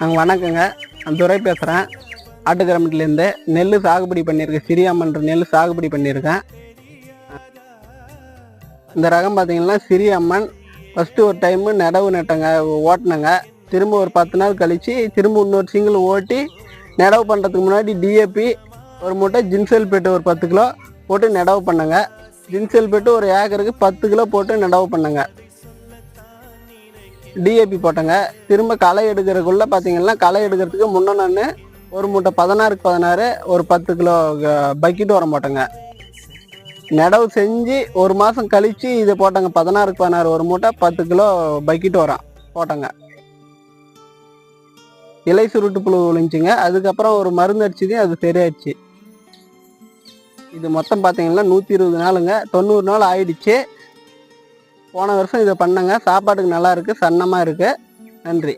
வணக்கங்க, நான் துரை பேசுகிறேன். ஆட்டுக்கிரமட்டிலேருந்து நெல் சாகுபடி பண்ணியிருக்கேன். சிறியம்மன்ற நெல் சாகுபடி பண்ணியிருக்கேன். இந்த ரகம் பார்த்தீங்கன்னா சிறியம்மன். ஃபஸ்ட்டு ஒரு டைமு நடவு நட்டங்க, ஓட்டினங்க. திரும்ப ஒரு 10 நாள் கழித்து திரும்ப இன்னொரு சிங்கிள் ஓட்டி நடவு பண்ணுறதுக்கு முன்னாடி டிஏபி ஒரு மூட்டை, ஜின்சல்பேட்டு ஒரு 10 கிலோ போட்டு நடவு பண்ணங்க. ஜின்சல்பேட்டு ஒரு ஏக்கருக்கு 10 கிலோ போட்டு நடவு பண்ணங்க. டிஏபி போட்டங்க. திரும்ப களை எடுக்கிறதுக்குள்ளே பார்த்தீங்கன்னா களை எடுக்கிறதுக்கு முன்னே ஒரு மூட்டை 16க்கு 16 ஒரு 10 கிலோ பக்கெட் உரம் போட்டங்க. நடவு செஞ்சு ஒரு மாதம் கழித்து இதை போட்டங்க. 16க்கு 16 ஒரு மூட்டை 10 கிலோ பக்கெட் உரம் போட்டங்க. இலை சுருட்டு புழு விழுந்துச்சுங்க. அதுக்கப்புறம் ஒரு மருந்து அடிச்சுது, அது சரியாயிடுச்சு. இது மொத்தம் பார்த்தீங்கன்னா 120 நாளுங்க, 90 நாள் ஆயிடுச்சு. போன வருஷம் இதை பண்ணங்க. சாப்பாட்டுக்கு நல்லா இருக்குது, சன்னமாக இருக்குது. நன்றி.